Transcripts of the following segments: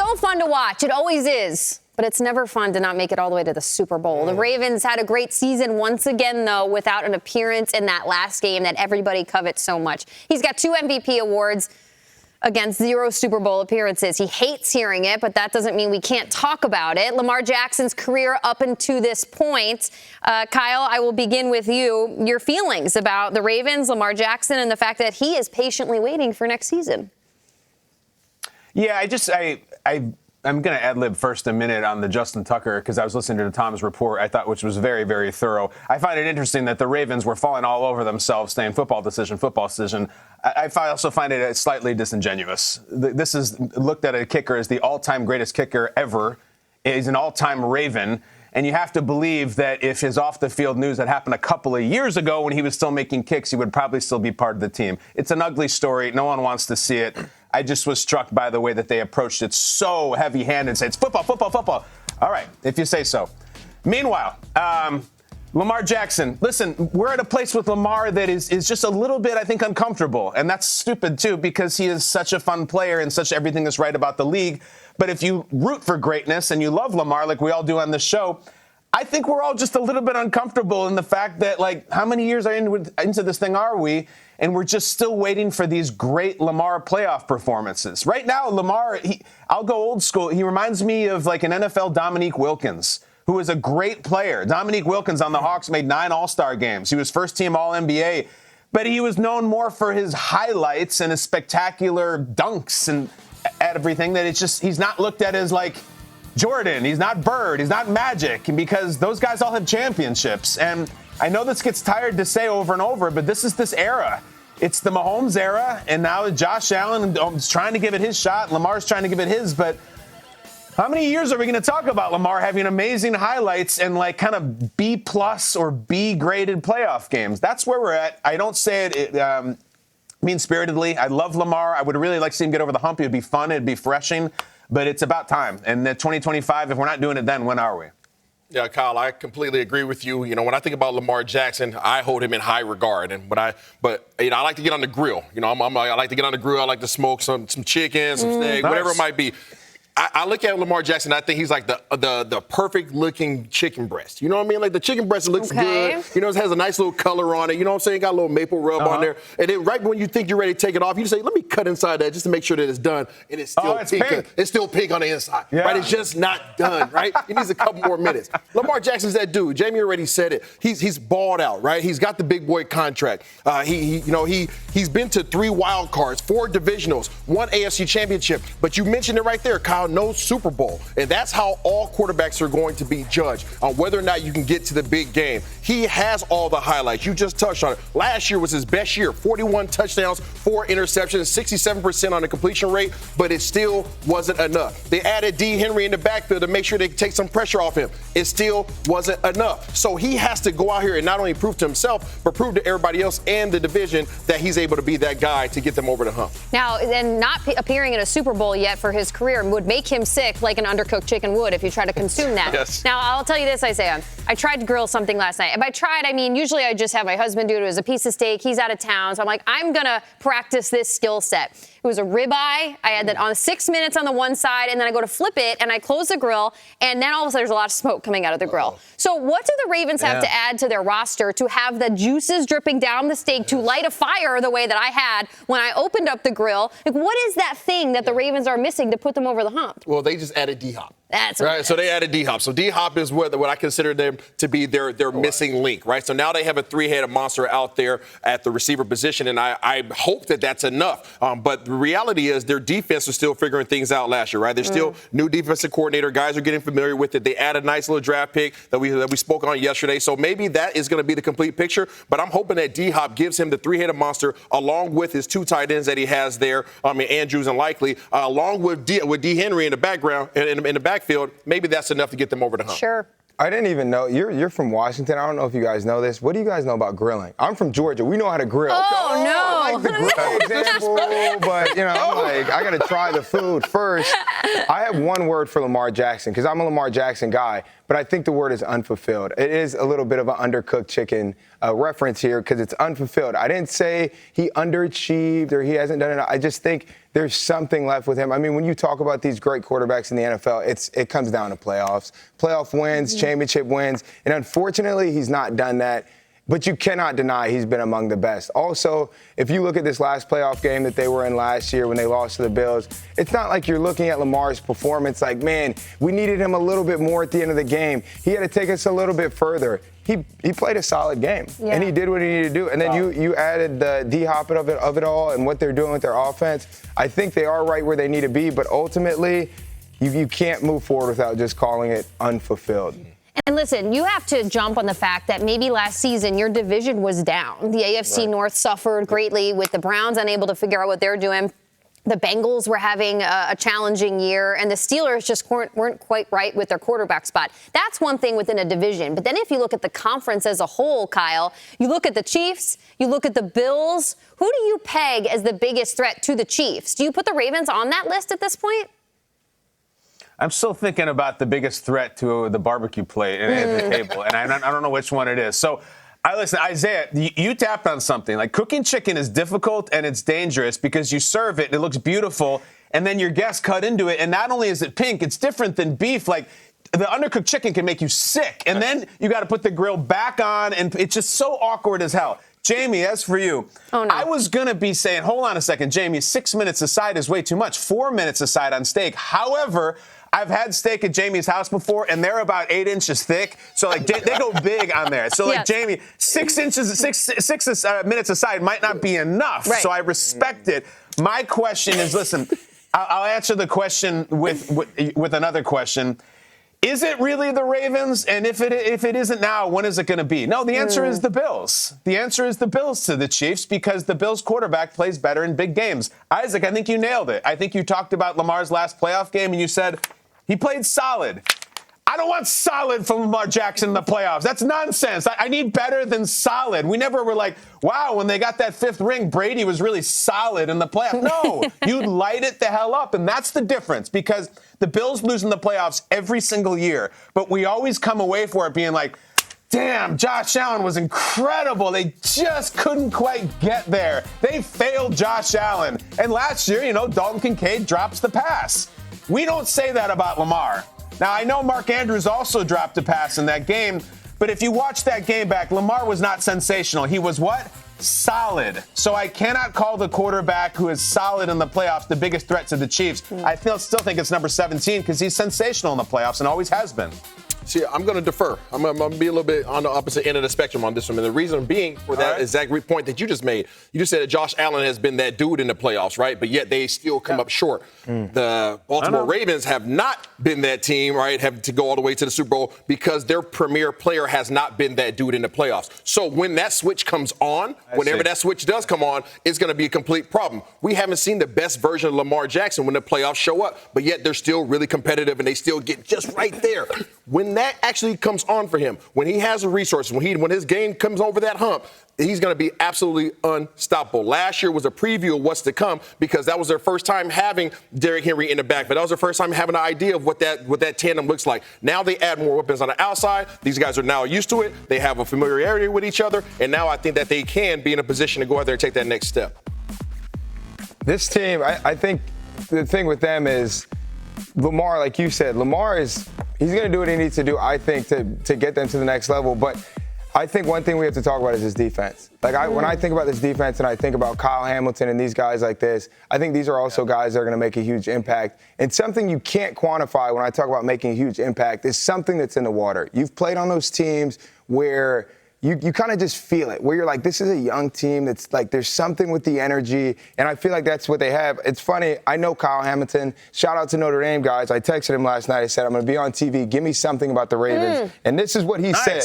so fun to watch. It always is. But it's never fun to not make it all the way to the Super Bowl. The Ravens had a great season once again, though, without an appearance in that last game that everybody covets so much. He's got 2 MVP awards against 0 Super Bowl appearances. He hates hearing it, but that doesn't mean we can't talk about it. Lamar Jackson's career up until this point. Kyle, I will begin with you. Your feelings about the Ravens, Lamar Jackson, and the fact that he is patiently waiting for next season. Yeah, I'm going to ad-lib first a minute on the Justin Tucker because I was listening to Tom's report, I thought, which was very, very thorough. I find it interesting that the Ravens were falling all over themselves saying football decision. I also find it slightly disingenuous. This is looked at a kicker as the all-time greatest kicker ever. He's an all-time Raven. And you have to believe that if his off-the-field news had happened a couple of years ago when he was still making kicks, he would probably still be part of the team. It's an ugly story. No one wants to see it. I just was struck by the way that they approached it so heavy-handed and said, it's football, football, football. All right, if you say so. Meanwhile, Lamar Jackson, listen, we're at a place with Lamar that is just a little bit, I think, uncomfortable. And that's stupid, too, because he is such a fun player and such everything is right about the league. But if you root for greatness and you love Lamar like we all do on this show, I think we're all just a little bit uncomfortable in the fact that, like, how many years into this thing are we? And we're just still waiting for these great Lamar playoff performances. Right now, Lamar, I'll go old school. He reminds me of like an NFL Dominique Wilkins, who is a great player. Dominique Wilkins on the Hawks made 9 All-Star games. He was first-team All-NBA. But he was known more for his highlights and his spectacular dunks and everything that he's not looked at as like Jordan. He's not Bird. He's not Magic, because those guys all have championships. And I know this gets tired to say over and over, but this is this era. It's the Mahomes era, and now Josh Allen is trying to give it his shot. Lamar's trying to give it his, but how many years are we going to talk about Lamar having amazing highlights and like kind of B+ or B graded playoff games? That's where we're at. I don't say it mean-spiritedly. I love Lamar. I would really like to see him get over the hump. It would be fun. It would be refreshing, but it's about time. And 2025, if we're not doing it then, when are we? Yeah, Kyle, I completely agree with you. You know, when I think about Lamar Jackson, I hold him in high regard. But I like to get on the grill. You know, I like to get on the grill. I like to smoke some chicken, some steak, whatever it might be. I look at Lamar Jackson, I think he's like the perfect-looking chicken breast. You know what I mean? Like the chicken breast looks good. You know, it has a nice little color on it. You know what I'm saying? Got a little maple rub on there. And then right when you think you're ready to take it off, you say, let me cut inside that just to make sure that it's done. And it's still pink. It's still pink on the inside. Yeah. Right? It's just not done, right? It needs a couple more minutes. Lamar Jackson's that dude. Jamie already said it. He's balled out, right? He's got the big boy contract. He's been to 3 wild cards, 4 divisionals, 1 AFC championship. But you mentioned it right there, Kyle. No Super Bowl. And that's how all quarterbacks are going to be judged, on whether or not you can get to the big game. He has all the highlights. You just touched on it. Last year was his best year. 41 touchdowns, 4 interceptions, 67% on the completion rate, but it still wasn't enough. They added D. Henry in the backfield to make sure they could take some pressure off him. It still wasn't enough. So he has to go out here and not only prove to himself, but prove to everybody else and the division that he's able to be that guy to get them over the hump. Now, and not appearing in a Super Bowl yet for his career would make him sick like an undercooked chicken would if you try to consume that. Yes. Now, I'll tell you this, Isaiah. I tried to grill something last night. If I tried, usually I just have my husband do it. It was a piece of steak. He's out of town. So I'm like, I'm going to practice this skill set. It was a ribeye. I had that on 6 minutes on the one side, and then I go to flip it, and I close the grill, and then all of a sudden there's a lot of smoke coming out of the grill. So what do the Ravens have to add to their roster to have the juices dripping down the steak to light a fire the way that I had when I opened up the grill? Like, what is that thing that the Ravens are missing to put them over the hump? Well, they just added D-Hop. That's right. So they added D-Hop. So D-Hop is what I consider them to be their missing link, right? So now they have a 3-headed monster out there at the receiver position, and I hope that that's enough. But the reality is their defense is still figuring things out last year, right? They're still new defensive coordinator. Guys are getting familiar with it. They added a nice little draft pick that we spoke on yesterday. So maybe that is going to be the complete picture. But I'm hoping that D-Hop gives him the 3-headed monster along with his 2 tight ends that he has there, Andrews and Likely, along with D. Henry in the background, in the backfield. Maybe that's enough to get them over the hump. Sure. I didn't even know. You're from Washington. I don't know if you guys know this. What do you guys know about grilling? I'm from Georgia. We know how to grill. Oh, no. I like the grill example, but, I'm like, I got to try the food first. I have one word for Lamar Jackson because I'm a Lamar Jackson guy, but I think the word is unfulfilled. It is a little bit of an undercooked chicken reference here because it's unfulfilled. I didn't say he underachieved or he hasn't done it. I just think there's something left with him. I mean, when you talk about these great quarterbacks in the NFL, it comes down to playoffs. Playoff wins, championship wins. And unfortunately, he's not done that. But you cannot deny he's been among the best. Also, if you look at this last playoff game that they were in last year when they lost to the Bills, it's not like you're looking at Lamar's performance like, man, we needed him a little bit more at the end of the game. He had to take us a little bit further. He played a solid game, and he did what he needed to do. And then you added the D-Hop of it all and what they're doing with their offense. I think they are right where they need to be, but ultimately, you can't move forward without just calling it unfulfilled. And listen, you have to jump on the fact that maybe last season your division was down. The AFC North suffered greatly with the Browns unable to figure out what they're doing. The Bengals were having a challenging year, and the Steelers just weren't quite right with their quarterback spot. That's one thing within a division. But then if you look at the conference as a whole, Kyle, you look at the Chiefs, you look at the Bills. Who do you peg as the biggest threat to the Chiefs? Do you put the Ravens on that list at this point? I'm still thinking about the biggest threat to the barbecue plate at the table, and I don't know which one it is. So, listen, Isaiah, you tapped on something. Like, cooking chicken is difficult and it's dangerous because you serve it and it looks beautiful, and then your guests cut into it, and not only is it pink, it's different than beef. Like, the undercooked chicken can make you sick, and then you got to put the grill back on, and it's just so awkward as hell. Jamie, as for you, I was going to be saying, hold on a second, Jamie, 6 minutes aside is way too much. 4 minutes aside on steak. However, I've had steak at Jamie's house before, and they're about 8 inches thick. So, like, they go big on there. So, like, Jamie, 6 minutes aside might not be enough. Right. So I respect it. My question is, listen, I'll answer the question with another question. Is it really the Ravens? And if it isn't now, when is it going to be? No, the answer is the Bills. The answer is the Bills to the Chiefs because the Bills quarterback plays better in big games. Isaac, I think you nailed it. I think you talked about Lamar's last playoff game, and you said he played solid. I don't want solid from Lamar Jackson in the playoffs. That's nonsense. I need better than solid. We never were like, wow, when they got that 5th ring, Brady was really solid in the playoffs. No, you light it the hell up, and that's the difference because the Bills lose in the playoffs every single year, but we always come away for it being like, damn, Josh Allen was incredible. They just couldn't quite get there. They failed Josh Allen. And last year, Dalton Kincaid drops the pass. We don't say that about Lamar. Now, I know Mark Andrews also dropped a pass in that game, but if you watch that game back, Lamar was not sensational. He was what? Solid. So I cannot call the quarterback who is solid in the playoffs the biggest threat to the Chiefs. I still think it's number 17 because he's sensational in the playoffs and always has been. See, I'm going to defer. I'm going to be a little bit on the opposite end of the spectrum on this one. And the reason being for that exact point that you just made, you just said that Josh Allen has been that dude in the playoffs, right? But yet they still come up short. The Baltimore Ravens have not been that team, right, have to go all the way to the Super Bowl because their premier player has not been that dude in the playoffs. So when that switch comes on, whenever that switch does come on, it's going to be a complete problem. We haven't seen the best version of Lamar Jackson when the playoffs show up, but yet they're still really competitive and they still get just right there. When that actually comes on for him, when he has the resources, when his game comes over that hump, he's going to be absolutely unstoppable. Last year was a preview of what's to come because that was their first time having Derrick Henry in the back, but that was their first time having an idea of what that tandem looks like. Now they add more weapons on the outside. These guys are now used to it. They have a familiarity with each other, and now I think that they can be in a position to go out there and take that next step. This team, I think the thing with them is Lamar, like you said, he's going to do what he needs to do, I think, to get them to the next level. But I think one thing we have to talk about is his defense. Like, when I think about this defense and I think about Kyle Hamilton and these guys like this, I think these are also guys that are going to make a huge impact. And something you can't quantify when I talk about making a huge impact is something that's in the water. You've played on those teams where you kind of just feel it, where you're like, this is a young team that's like, there's something with the energy, and I feel like that's what they have. It's funny, I know Kyle Hamilton. Shout out to Notre Dame, guys. I texted him last night. I said, I'm going to be on TV. Give me something about the Ravens. And this is what he said.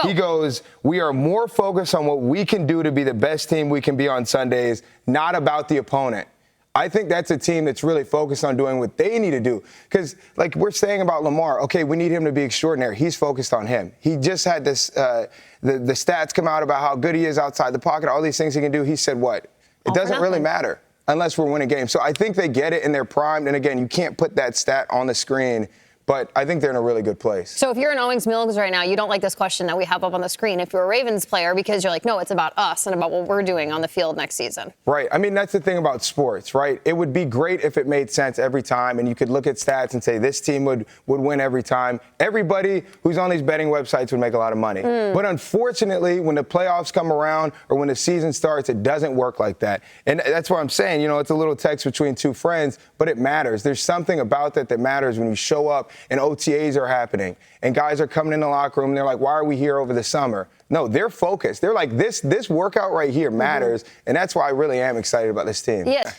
He goes, we are more focused on what we can do to be the best team we can be on Sundays, not about the opponent. I think that's a team that's really focused on doing what they need to do. Because, like we're saying about Lamar, okay, we need him to be extraordinary. He's focused on him. He just had this, the stats come out about how good he is outside the pocket, all these things he can do. He said what? It doesn't really matter unless we're winning games. So I think they get it and they're primed. And, again, you can't put that stat on the screen. But I think they're in a really good place. So if you're in Owings Mills right now, you don't like this question that we have up on the screen. If you're a Ravens player, because you're like, no, it's about us and about what we're doing on the field next season. Right. I mean, that's the thing about sports, right? It would be great if it made sense every time, and you could look at stats and say this team would win every time. Everybody who's on these betting websites would make a lot of money. But unfortunately, when the playoffs come around or when the season starts, it doesn't work like that. And that's what I'm saying. You know, it's a little text between two friends, but it matters. There's something about that matters when you show up and OTAs are happening and guys are coming in the locker room and they're like, why are we here over the summer? No, they're focused. They're like, this workout right here matters. And that's why I really am excited about this team. Yeah.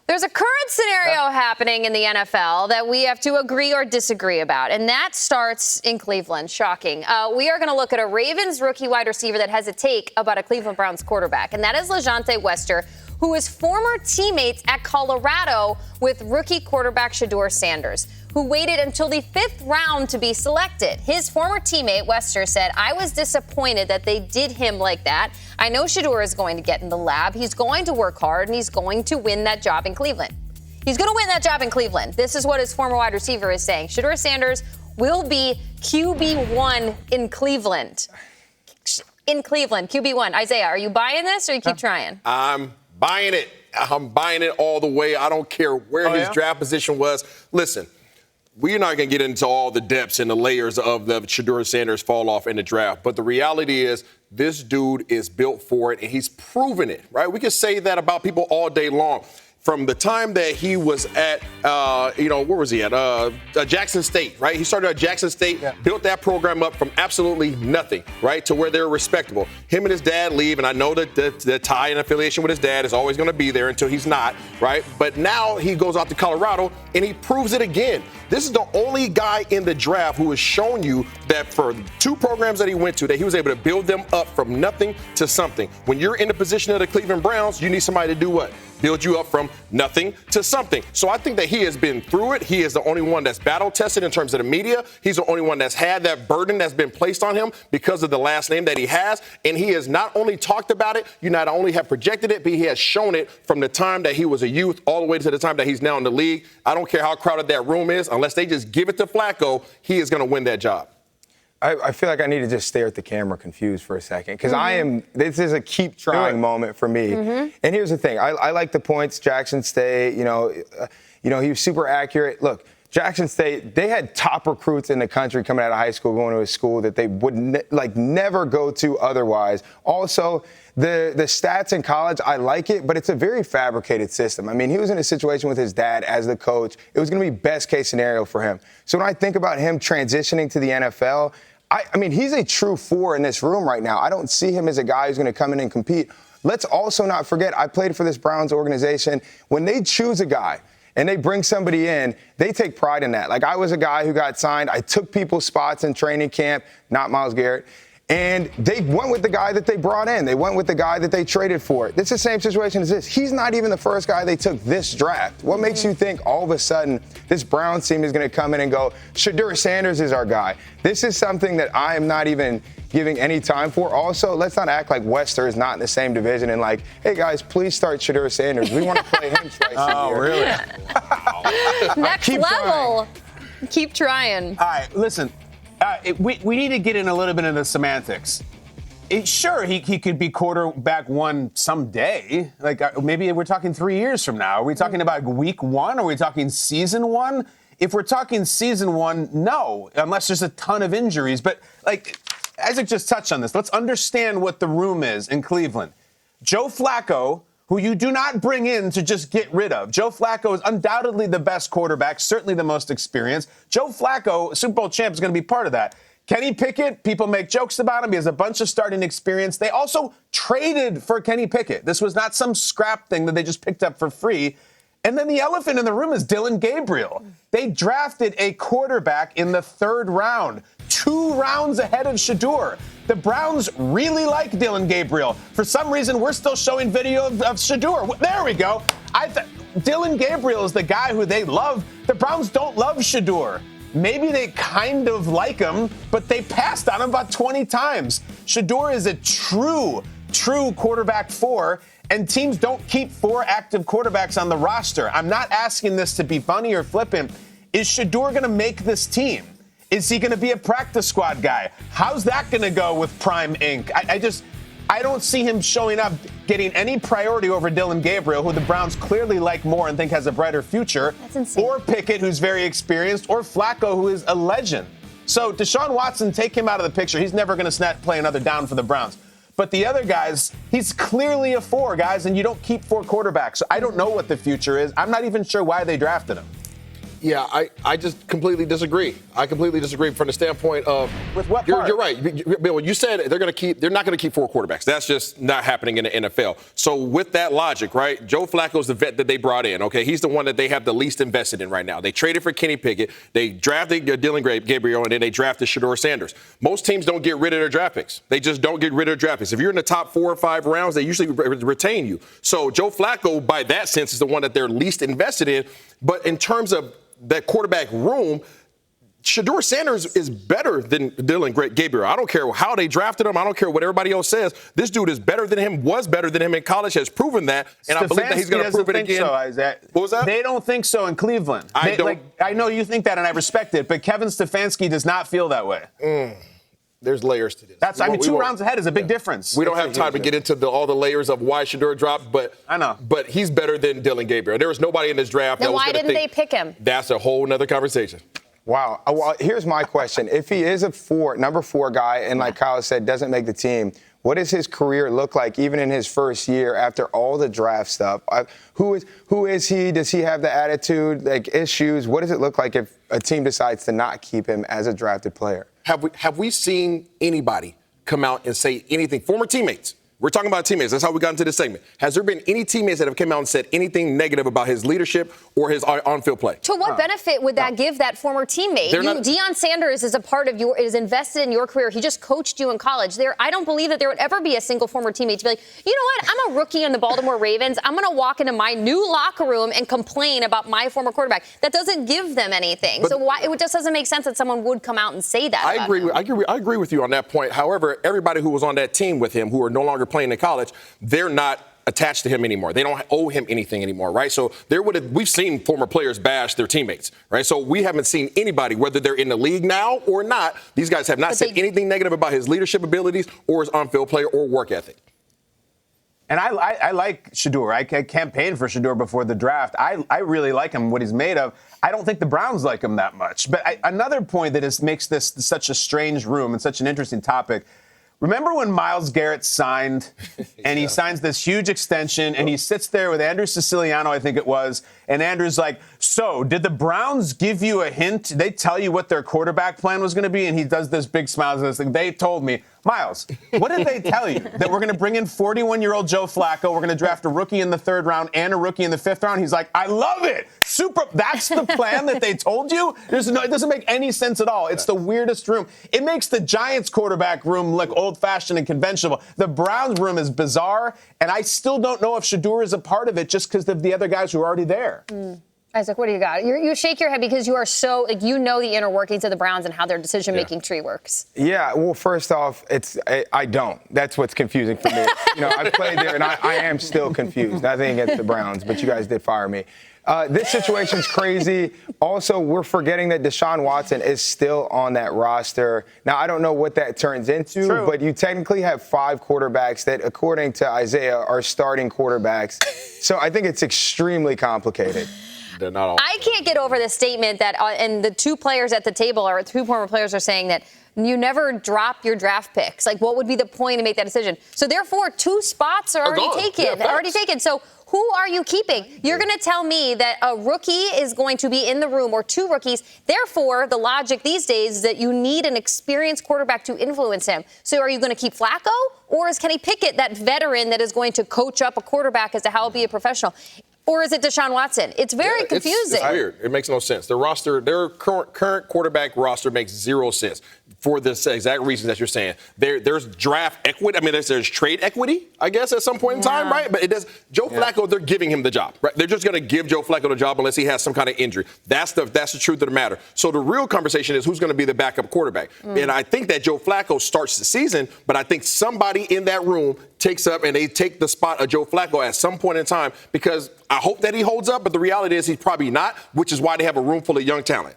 There's a current scenario happening in the NFL that we have to agree or disagree about, and that starts in Cleveland. Shocking. We are going to look at a Ravens rookie wide receiver that has a take about a Cleveland Browns quarterback, and that is LeJante Wester, who is former teammates at Colorado with rookie quarterback Shedeur Sanders, who waited until the 5th round to be selected. His former teammate, Wester, said, I was disappointed that they did him like that. I know Shedeur is going to get in the lab. He's going to work hard, and he's going to win that job in Cleveland. He's going to win that job in Cleveland. This is what his former wide receiver is saying. Shedeur Sanders will be QB1 in Cleveland. In Cleveland, QB1. Isaiah, are you buying this or you keep trying? I'm buying it. I'm buying it all the way. I don't care where his draft position was. Listen, we're not going to get into all the depths and the layers of the Shedeur Sanders fall off in the draft. But the reality is this dude is built for it, and he's proven it, right? We can say that about people all day long. From the time that he was at, where was he at? Jackson State, right? He started at Jackson State, built that program up from absolutely nothing, right, to where they're respectable. Him and his dad leave, and I know that the tie and affiliation with his dad is always going to be there until he's not, right? But now he goes out to Colorado, and he proves it again. This is the only guy in the draft who has shown you that for 2 programs that he went to, that he was able to build them up from nothing to something. When you're in the position of the Cleveland Browns, you need somebody to do what? Build you up from nothing to something. So I think that he has been through it. He is the only one that's battle tested in terms of the media. He's the only one that's had that burden that's been placed on him because of the last name that he has. And he has not only talked about it, you not only have projected it, but he has shown it from the time that he was a youth all the way to the time that he's now in the league. I don't care how crowded that room is. Unless they just give it to Flacco, he is going to win that job. I feel like I need to just stare at the camera confused for a second because this is a keep trying moment for me. And here's the thing. I like the points. Jackson State, he was super accurate. Look, Jackson State, they had top recruits in the country coming out of high school, going to a school that they would never go to otherwise. Also, the stats in college, I like it, but it's a very fabricated system. I mean, he was in a situation with his dad as the coach. It was going to be best case scenario for him. So when I think about him transitioning to the NFL, I mean, he's a true 4 in this room right now. I don't see him as a guy who's going to come in and compete. Let's also not forget, I played for this Browns organization. When they choose a guy and they bring somebody in, they take pride in that. Like, I was a guy who got signed. I took people's spots in training camp, not Myles Garrett. And they went with the guy that they brought in. They went with the guy that they traded for. It's the same situation as this. He's not even the first guy they took this draft. What makes you think all of a sudden this Browns team is going to come in and go, Shedeur Sanders is our guy? This is something that I am not even giving any time for. Also, let's not act like Wester is not in the same division and like, hey, guys, please start Shedeur Sanders. We want to play him twice a year. Really? Next level. Keep trying. All right, listen. We need to get in a little bit into the semantics. Sure, he could be quarterback 1 someday. Like, maybe we're talking 3 years from now. Are we talking about week 1? Are we talking season 1? If we're talking season 1, no, unless there's a ton of injuries. But, like, Isaac just touched on this. Let's understand what the room is in Cleveland. Joe Flacco, who you do not bring in to just get rid of. Joe Flacco is undoubtedly the best quarterback, certainly the most experienced. Joe Flacco, Super Bowl champ, is going to be part of that. Kenny Pickett, people make jokes about him. He has a bunch of starting experience. They also traded for Kenny Pickett. This was not some scrap thing that they just picked up for free. And then the elephant in the room is Dillon Gabriel. They drafted a quarterback in the 3rd round, 2 rounds ahead of Shedeur. The Browns really like Dillon Gabriel. For some reason, we're still showing video of Shedeur. There we go. Dillon Gabriel is the guy who they love. The Browns don't love Shedeur. Maybe they kind of like him, but they passed on him about 20 times. Shedeur is a true quarterback 4, and teams don't keep 4 active quarterbacks on the roster. I'm not asking this to be funny or flippant. is Shedeur going to make this team? Is he going to be a practice squad guy? How's that going to go with Prime Inc? I don't see him showing up getting any priority over Dillon Gabriel, who the Browns clearly like more and think has a brighter future. That's insane. Or Pickett, who's very experienced, or Flacco, who is a legend. So Deshaun Watson, take him out of the picture. He's never going to play another down for the Browns. But the other guys, he's clearly a 4, guys, and you don't keep 4 quarterbacks. So I don't know what the future is. I'm not even sure why they drafted him. Yeah, I just completely disagree. I completely disagree from the standpoint of with what part? You're right, Bill. You said they're not going to keep 4 quarterbacks. That's just not happening in the NFL. So with that logic, right? Joe Flacco's the vet that they brought in. Okay, he's the one that they have the least invested in right now. They traded for Kenny Pickett, they drafted Dillon Gabriel, and then they drafted Shedeur Sanders. Most teams don't get rid of their draft picks. They just don't get rid of their draft picks. If you're in the top 4 or 5 rounds, they usually retain you. So Joe Flacco, by that sense, is the one that they're least invested in. But in terms of that quarterback room, Shedeur Sanders is better than Dillon Gabriel. I don't care how they drafted him. I don't care what everybody else says. This dude is better than him, was better than him in college, has proven that, and I believe that he's going to prove it again. So, Isaac. What was that? They don't think so in Cleveland. I know you think that, and I respect it, but Kevin Stefanski does not feel that way. There's layers to this. 2 rounds ahead is a big difference. We don't have time to get into all the layers of why Shedeur dropped, but I know. But he's better than Dillon Gabriel. There was nobody in this draft Then that was why going to didn't they pick him? That's a whole nother conversation. Wow. Well, here's my question. If he is a number 4 guy, and like Kyle said, doesn't make the team, what does his career look like even in his first year after all the draft stuff? Who is he? Does he have the attitude, like issues? What does it look like if a team decides to not keep him as a drafted player? Have we seen anybody come out and say anything? Former teammates. We're talking about teammates. That's how we got into this segment. Has there been any teammates that have come out and said anything negative about his leadership or his on-field play? To what benefit would that give that former teammate? Deion Sanders is a part of is invested in your career. He just coached you in college. I don't believe that there would ever be a single former teammate to be like, you know what? I'm a rookie in the Baltimore Ravens. I'm going to walk into my new locker room and complain about my former quarterback. That doesn't give them anything. But it just doesn't make sense that someone would come out and say that. I agree with you on that point. However, everybody who was on that team with him, who are no longer playing in college, they're not attached to him anymore. They don't owe him anything anymore, right? So we've seen former players bash their teammates, right? So we haven't seen anybody, whether they're in the league now or not, these guys have not said anything negative about his leadership abilities or his on-field play or work ethic. And I like Shedeur. I campaigned for Shedeur before the draft. I really like him, what he's made of. I don't think the Browns like him that much. But another point that makes this such a strange room and such an interesting topic. Remember when Myles Garrett signed, and he signs this huge extension, and he sits there with Andrew Siciliano, I think it was, and Andrew's like, so did the Browns give you a hint? They tell you what their quarterback plan was going to be? And he does this big smile and says, they told me. Myles, what did they tell you? That we're going to bring in 41-year-old Joe Flacco, we're going to draft a rookie in the 3rd round and a rookie in the 5th round? He's like, I love it. Super. That's the plan that they told you? It doesn't make any sense at all. It's the weirdest room. It makes the Giants quarterback room look old-fashioned and conventional. The Browns room is bizarre, and I still don't know if Shedeur is a part of it just because of the other guys who are already there. Isaac, what do you got? You shake your head because you are so, you know the inner workings of the Browns and how their decision-making tree works. Yeah, well, first off, I don't. That's what's confusing for me. I played there, and I am still confused. Nothing against the Browns, but you guys did fire me. This situation's crazy. Also, we're forgetting that Deshaun Watson is still on that roster. Now, I don't know what that turns into, but you technically have 5 quarterbacks that, according to Isaiah, are starting quarterbacks. So I think it's extremely complicated. They're not all. I can't get over the statement that, and the 2 players at the table, or 2 former players, are saying that you never drop your draft picks. Like, what would be the point to make that decision? So, therefore, 2 spots are already taken. Yeah, already taken. So, who are you keeping? You're going to tell me that a rookie is going to be in the room, or 2 rookies. Therefore, the logic these days is that you need an experienced quarterback to influence him. So are you going to keep Flacco, or is Kenny Pickett that veteran that is going to coach up a quarterback as to how to be a professional? Or is it Deshaun Watson? It's very confusing. It's weird. It makes no sense. Their current quarterback roster makes 0 sense. for this exact reason that you're saying. There's draft equity. I mean, there's trade equity, I guess, at some point in time, right? But it does. Joe Flacco, they're giving him the job, right? They're just going to give Joe Flacco the job unless he has some kind of injury. That's the truth of the matter. So the real conversation is who's going to be the backup quarterback. And I think that Joe Flacco starts the season, but I think somebody in that room takes up and they take the spot of Joe Flacco at some point in time, because I hope that he holds up, but the reality is he's probably not, which is why they have a room full of young talent.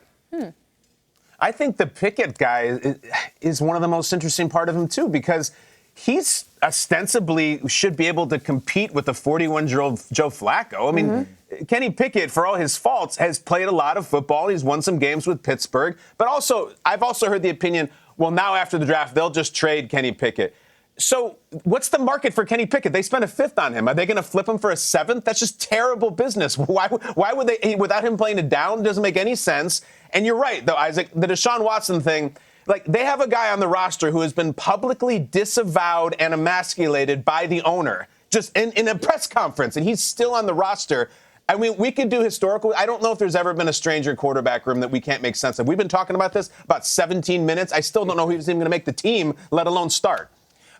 I think the Pickett guy is one of the most interesting part of him, too, because he's ostensibly should be able to compete with the 41-year-old Joe Flacco. I mean, Kenny Pickett, for all his faults, has played a lot of football. He's won some games with Pittsburgh. But also, I've also heard the opinion, well, now after the draft, they'll just trade Kenny Pickett. So what's the market for Kenny Pickett? They spent a fifth on him. Are they going to flip him for a seventh? That's just terrible business. Why would they, without him playing it down, doesn't make any sense. And you're right, though, Isaac, the Deshaun Watson thing, like, they have a guy on the roster who has been publicly disavowed and emasculated by the owner, just in a press conference, and he's still on the roster. I mean, we could do historical. I don't know if there's ever been a stranger quarterback room that we can't make sense of. We've been talking about this about 17 minutes. I still don't know who's even going to make the team, let alone start.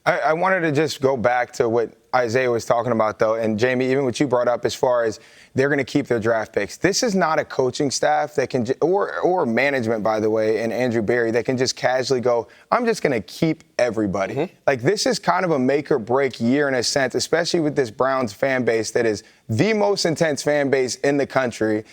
I wanted to just go back to what Isaiah was talking about, though, and Jamie, even what you brought up as far as they're going to keep their draft picks. This is not a coaching staff that can, or management, by the way, and Andrew Berry, that can just casually go, I'm just going to keep everybody. Like, this is kind of a make or break year in a sense, especially with this Browns fan base that is the most intense fan base in the country.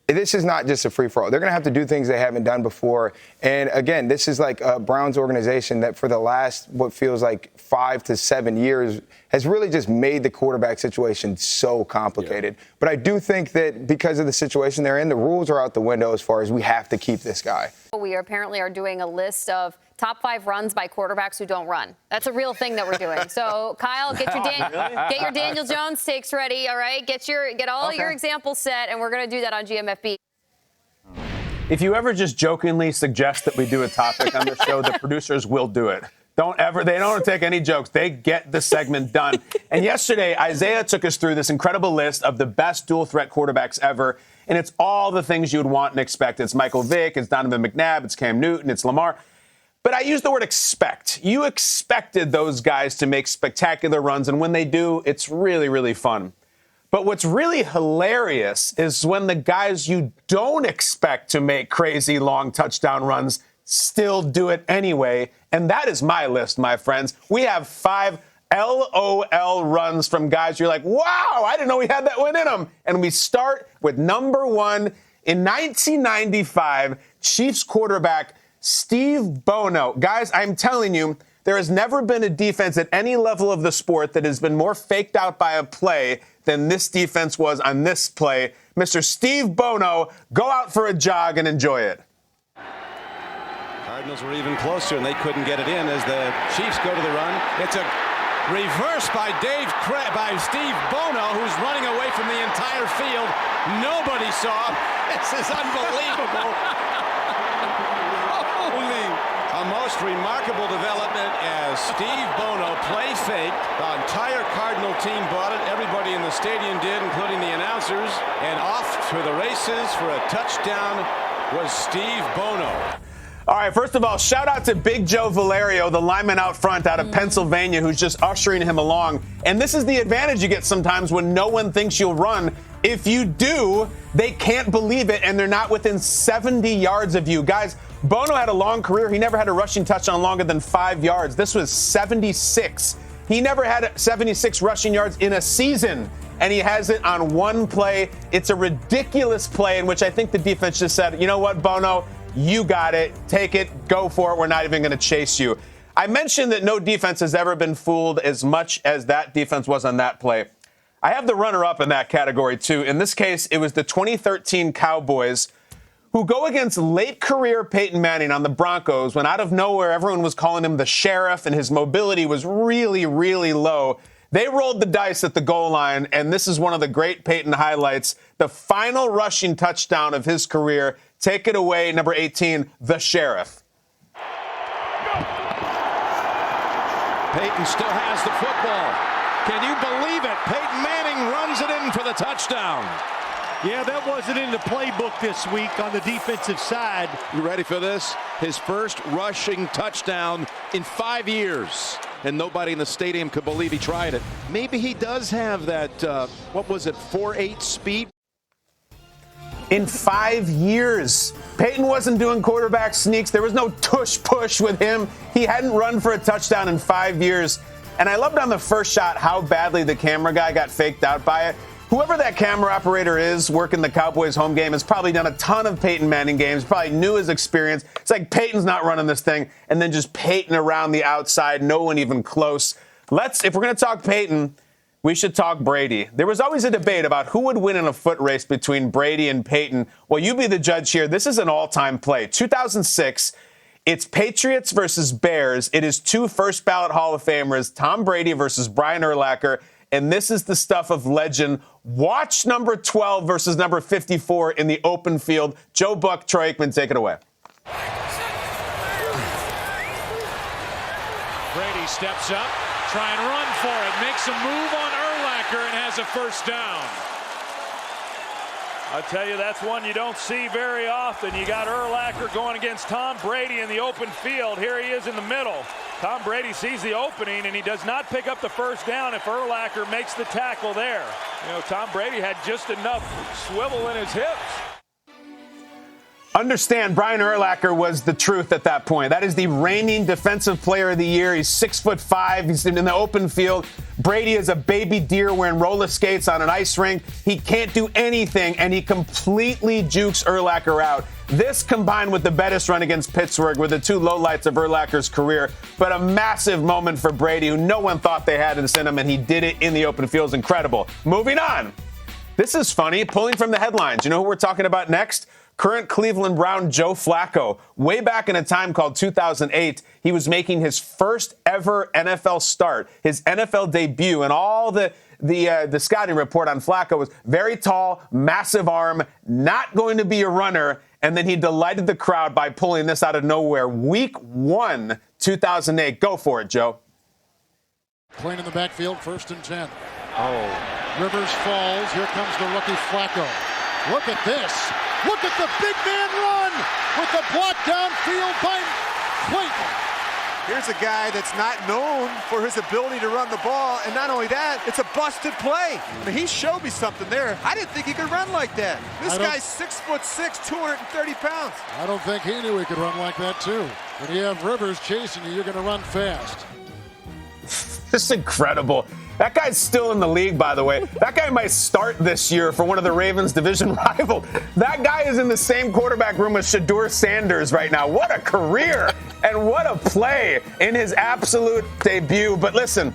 This is not just a free-for-all. They're going to have to do things they haven't done before. And, again, this is like a Browns organization that for the last, what feels like 5 to 7 years, has really just made the quarterback situation so complicated. Yeah. But I do think that because of the situation they're in, the rules are out the window as far as we have to keep this guy. We apparently are doing a list of top 5 runs by quarterbacks who don't run. That's a real thing that we're doing. So, Kyle, get your Daniel Jones takes ready, all right? Get all your examples set, and we're going to do that on GMFB. If you ever just jokingly suggest that we do a topic on the show, the producers will do it. They don't take any jokes. They get the segment done. And yesterday, Isaiah took us through this incredible list of the best dual threat quarterbacks ever. And it's all the things you would want and expect. It's Michael Vick, it's Donovan McNabb, it's Cam Newton, it's Lamar. But I use the word expect. You expected those guys to make spectacular runs, and when they do, it's really, really fun. But what's really hilarious is when the guys you don't expect to make crazy long touchdown runs still do it anyway. And that is my list, my friends. We have 5 LOL runs from guys you're like, wow, I didn't know we had that one in them. And we start with number 1 in 1995, Chiefs quarterback Steve Bono. Guys, I'm telling you, there has never been a defense at any level of the sport that has been more faked out by a play than this defense was on this play. Mr. Steve Bono, go out for a jog and enjoy it. Cardinals were even closer, and they couldn't get it in as the Chiefs go to the run. It's a reverse by Steve Bono, who's running away from the entire field. Nobody saw. This is unbelievable. A most remarkable development as Steve Bono play faked. The entire Cardinal team bought it. Everybody in the stadium did, including the announcers. And off to the races for a touchdown was Steve Bono. All right, first of all, shout out to Big Joe Valerio, the lineman out front out of Pennsylvania, who's just ushering him along. And this is the advantage you get sometimes when no one thinks you'll run. If you do, they can't believe it, and they're not within 70 yards of you. Guys, Bono had a long career. He never had a rushing touchdown longer than 5 yards. This was 76. He never had 76 rushing yards in a season, and he has it on one play. It's a ridiculous play in which I think the defense just said, you know what, Bono, you got it. Take it. Go for it. We're not even going to chase you. I mentioned that no defense has ever been fooled as much as that defense was on that play. I have the runner-up in that category, too. In this case, it was the 2013 Cowboys who go against late-career Peyton Manning on the Broncos when out of nowhere everyone was calling him the sheriff and his mobility was really, really low. They rolled the dice at the goal line, and this is one of the great Peyton highlights. The final rushing touchdown of his career. Take it away, number 18, the sheriff. Peyton still has the football. Can you believe it? Peyton Manning runs it in for the touchdown. Yeah, that wasn't in the playbook this week on the defensive side. You ready for this? His first rushing touchdown in 5 years. And nobody in the stadium could believe he tried it. Maybe he does have that, 4.8 speed. In 5 years, Peyton wasn't doing quarterback sneaks. There was no tush push with him. He hadn't run for a touchdown in 5 years. And I loved on the first shot how badly the camera guy got faked out by it. Whoever that camera operator is working the Cowboys home game has probably done a ton of Peyton Manning games, probably knew his experience. It's like Peyton's not running this thing, and then just Peyton around the outside, no one even close. If we're going to talk Peyton, we should talk Brady. There was always a debate about who would win in a foot race between Brady and Peyton. Well, you be the judge here. This is an all-time play. 2006, it's Patriots versus Bears. It is 2 first-ballot Hall of Famers, Tom Brady versus Brian Urlacher. And this is the stuff of legend. Watch number 12 versus number 54 in the open field. Joe Buck, Troy Aikman, take it away. Brady steps up, try and run for it, makes a move on Urlacher and has a first down. I tell you, that's one you don't see very often. You got Urlacher going against Tom Brady in the open field. Here he is in the middle. Tom Brady sees the opening, and he does not pick up the first down if Urlacher makes the tackle there. You know, Tom Brady had just enough swivel in his hips. Understand, Brian Urlacher was the truth at that point. That is the reigning defensive player of the year. He's 6'5". He's in the open field. Brady is a baby deer wearing roller skates on an ice rink. He can't do anything, and he completely jukes Urlacher out. This combined with the Bettis run against Pittsburgh were the 2 lowlights of Urlacher's career, but a massive moment for Brady, who no one thought they had this in him, and he did it in the open field. It's incredible. Moving on. This is funny, pulling from the headlines. You know who we're talking about next? Current Cleveland Brown Joe Flacco. Way back in a time called 2008, he was making his first ever NFL start, his NFL debut, and all the scouting report on Flacco was very tall, massive arm, not going to be a runner, and then he delighted the crowd by pulling this out of nowhere. Week 1, 2008. Go for it, Joe. Playing in the backfield, 1st and 10. Rivers falls. Here comes the rookie Flacco. Look at this. Look at the big man run with the block downfield by Clayton. Here's a guy that's not known for his ability to run the ball, and not only that, it's a busted play. I mean, he showed me something there. I didn't think he could run like that. This guy's 6'6", 230 pounds. I don't think he knew he could run like that, too. When you have Rivers chasing you, you're going to run fast. This is incredible. That guy's still in the league, by the way. That guy might start this year for one of the Ravens' division rivals. That guy is in the same quarterback room with Shedeur Sanders right now. What a career and what a play in his absolute debut. But listen,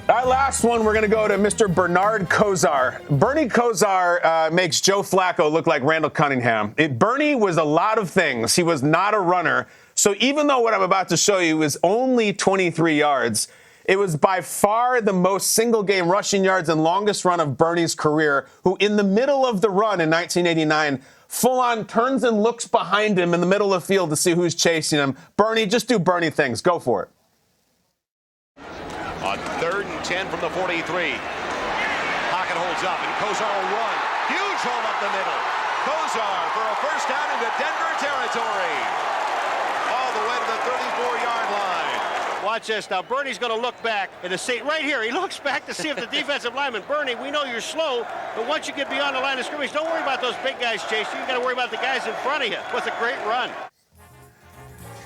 our last one, we're going to go to Mr. Bernard Kosar. Bernie Kosar makes Joe Flacco look like Randall Cunningham. Bernie was a lot of things. He was not a runner. So even though what I'm about to show you is only 23 yards, it was by far the most single-game rushing yards and longest run of Bernie's career, who in the middle of the run in 1989, full-on turns and looks behind him in the middle of the field to see who's chasing him. Bernie, just do Bernie things. Go for it. On 3rd and 10 from the 43. Pocket holds up, and Kosar will run. Huge hole up the middle. Kosar for a first down into Denver territory. All the way to the 34-yard line. Watch this. Now, Bernie's going to look back and to see right here. He looks back to see if the defensive lineman, Bernie, we know you're slow, but once you get beyond the line of scrimmage, don't worry about those big guys chasing you. You got to worry about the guys in front of you. What's a great run.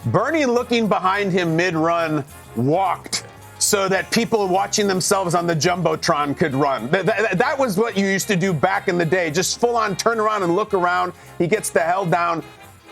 Bernie, looking behind him mid-run, walked so that people watching themselves on the Jumbotron could run. That was what you used to do back in the day. Just full-on turn around and look around. He gets the hell down.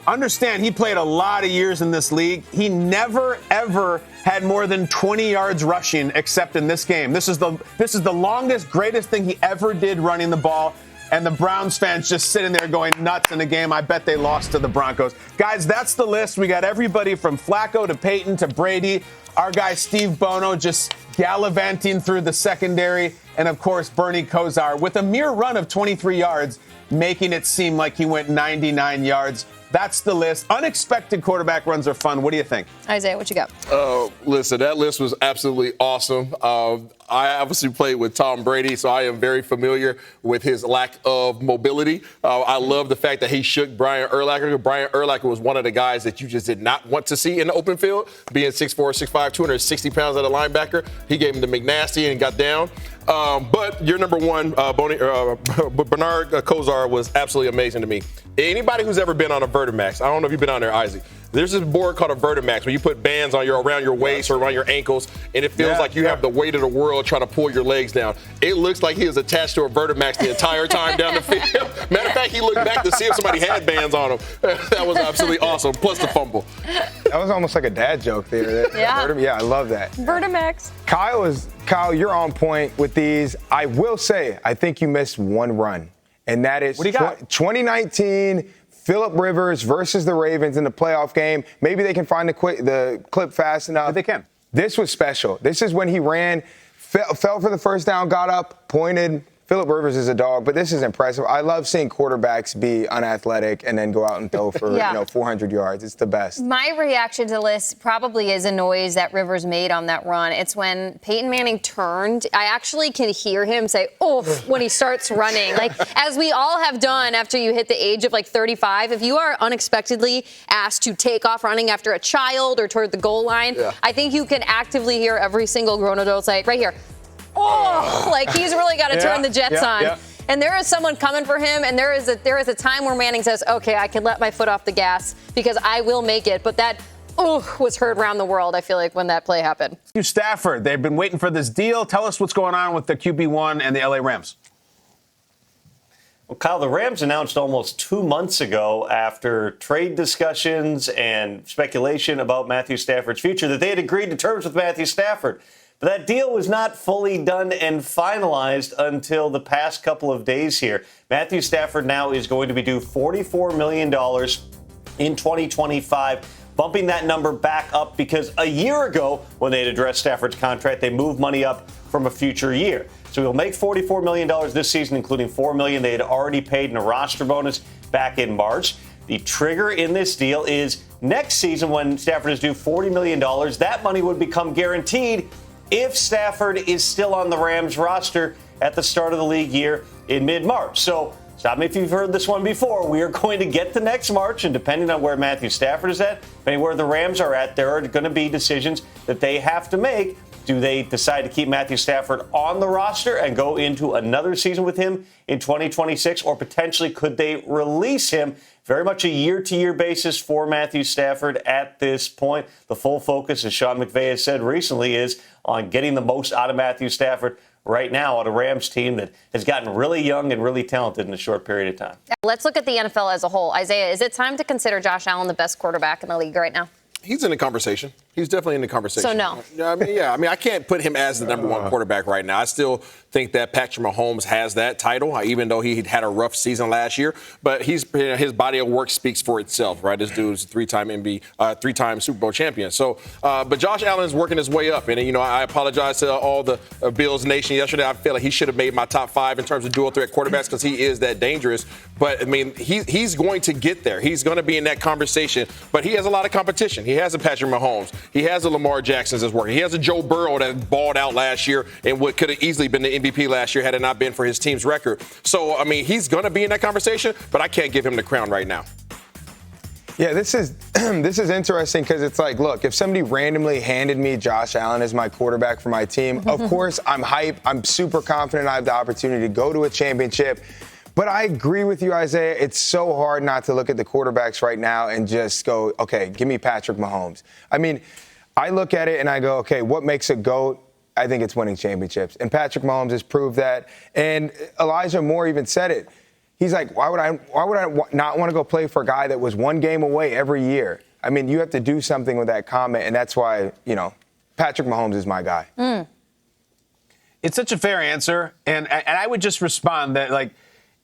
Understand, he played a lot of years in this league. He never, ever had more than 20 yards rushing except in this game. This is the longest, greatest thing he ever did running the ball. And the Browns fans just sitting there going nuts in the game. I bet they lost to the Broncos. Guys, that's the list. We got everybody from Flacco to Peyton to Brady. Our guy Steve Bono just gallivanting through the secondary. And, of course, Bernie Kosar with a mere run of 23 yards, making it seem like he went 99 yards. That's the list. Unexpected quarterback runs are fun. What do you think? Isaiah, what you got? Listen, that list was absolutely awesome. I obviously played with Tom Brady, so I am very familiar with his lack of mobility. I love the fact that he shook Brian Urlacher. Brian Urlacher was one of the guys that you just did not want to see in the open field, being 6'4", 6'5", 260 pounds at a linebacker. He gave him the McNasty and got down. But your number one, Bernard Kosar, was absolutely amazing to me. Anybody who's ever been on a Vertimax, I don't know if you've been on there, Isaac. There's this board called a Vertimax where you put bands on around your waist or around your ankles, and it feels like you have the weight of the world trying to pull your legs down. It looks like he was attached to a Vertimax the entire time down the field. Matter of fact, he looked back to see if somebody had bands on him. That was absolutely awesome, plus the fumble. That was almost like a dad joke there. Yeah, I love that. Vertimax. Kyle, you're on point with these. I will say, I think you missed one run, and that is 2019 Phillip Rivers versus the Ravens in the playoff game. Maybe they can find the clip fast enough. They can. This was special. This is when he ran, fell for the first down, got up, pointed. Phillip Rivers is a dog, but this is impressive. I love seeing quarterbacks be unathletic and then go out and throw for 400 yards. It's the best. My reaction to this probably is a noise that Rivers made on that run. It's when Peyton Manning turned. I actually can hear him say, "Oof," when he starts running. Like, as we all have done after you hit the age of 35, if you are unexpectedly asked to take off running after a child or toward the goal line, I think you can actively hear every single grown adult say, right here, "Oh," like he's really got to turn the jets on. Yeah. And there is someone coming for him, and there is a time where Manning says, "Okay, I can let my foot off the gas because I will make it." But that was heard around the world, I feel like, when that play happened. Stafford, they've been waiting for this deal. Tell us what's going on with the QB1 and the LA Rams. Well, Kyle, the Rams announced almost 2 months ago, after trade discussions and speculation about Matthew Stafford's future, that they had agreed to terms with Matthew Stafford. But that deal was not fully done and finalized until the past couple of days here. Matthew Stafford now is going to be due $44 million in 2025, bumping that number back up because a year ago, when they had addressed Stafford's contract, they moved money up from a future year. So he'll make $44 million this season, including $4 million they had already paid in a roster bonus back in March. The trigger in this deal is next season, when Stafford is due $40 million, that money would become guaranteed if Stafford is still on the Rams roster at the start of the league year in mid-March. So stop me if you've heard this one before. We are going to get to next March, and depending on where Matthew Stafford is at, depending where the Rams are at, there are going to be decisions that they have to make. Do they decide to keep Matthew Stafford on the roster and go into another season with him in 2026, or potentially could they release him? Very much a year-to-year basis for Matthew Stafford at this point. The full focus, as Sean McVay has said recently, is on getting the most out of Matthew Stafford right now on a Rams team that has gotten really young and really talented in a short period of time. Let's look at the NFL as a whole. Isaiah, is it time to consider Josh Allen the best quarterback in the league right now? He's in the conversation. He's definitely in the conversation. So no. I mean, I can't put him as the number one quarterback right now. I still think that Patrick Mahomes has that title, even though he had a rough season last year. But his body of work speaks for itself, right? This dude's a three-time Super Bowl champion. So, but Josh Allen is working his way up, and I apologize to all the Bills Nation yesterday. I feel like he should have made my top 5 in terms of dual threat quarterbacks because he is that dangerous. But I mean, he's going to get there. He's going to be in that conversation. But he has a lot of competition. He has a Patrick Mahomes. He has a Lamar Jackson that's working. He has a Joe Burrow that balled out last year and what could have easily been the MVP last year had it not been for his team's record. So, I mean, he's going to be in that conversation, but I can't give him the crown right now. Yeah, this is interesting because it's like, look, if somebody randomly handed me Josh Allen as my quarterback for my team, of course I'm hyped. I'm super confident I have the opportunity to go to a championship. But I agree with you, Isaiah. It's so hard not to look at the quarterbacks right now and just go, okay, give me Patrick Mahomes. I mean, I look at it and I go, okay, what makes a GOAT? I think it's winning championships. And Patrick Mahomes has proved that. And Elijah Moore even said it. He's like, why would I not want to go play for a guy that was one game away every year? I mean, you have to do something with that comment, and that's why, Patrick Mahomes is my guy. It's such a fair answer, and I would just respond that,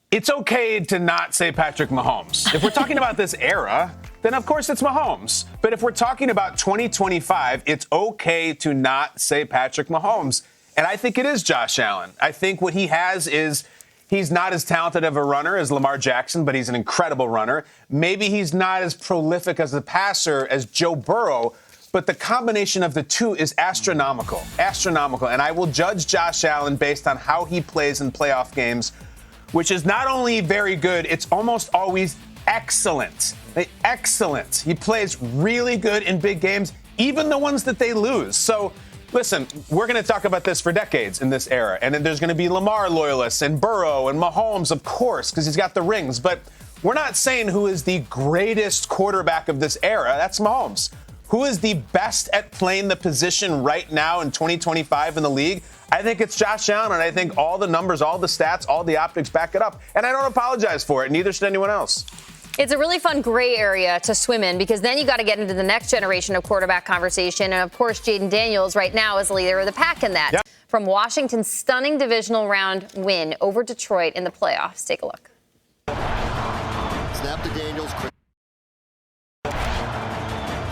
it's okay to not say Patrick Mahomes. If we're talking about this era, then of course it's Mahomes. But if we're talking about 2025, it's okay to not say Patrick Mahomes. And I think it is Josh Allen. I think what he has is he's not as talented of a runner as Lamar Jackson, but he's an incredible runner. Maybe he's not as prolific as a passer as Joe Burrow, but the combination of the two is astronomical. Astronomical. And I will judge Josh Allen based on how he plays in playoff games, which is not only very good, it's almost always excellent. Excellent. He plays really good in big games, even the ones that they lose. So, listen, we're going to talk about this for decades in this era. And then there's going to be Lamar loyalists and Burrow and Mahomes, of course, because he's got the rings. But we're not saying who is the greatest quarterback of this era. That's Mahomes. Who is the best at playing the position right now in 2025 in the league? I think it's Josh Allen, and I think all the numbers, all the stats, all the optics back it up. And I don't apologize for it. Neither should anyone else. It's a really fun gray area to swim in because then you got to get into the next generation of quarterback conversation. And, of course, Jaden Daniels right now is the leader of the pack in that. Yep. From Washington's stunning divisional round win over Detroit in the playoffs. Take a look. Snap to Daniels.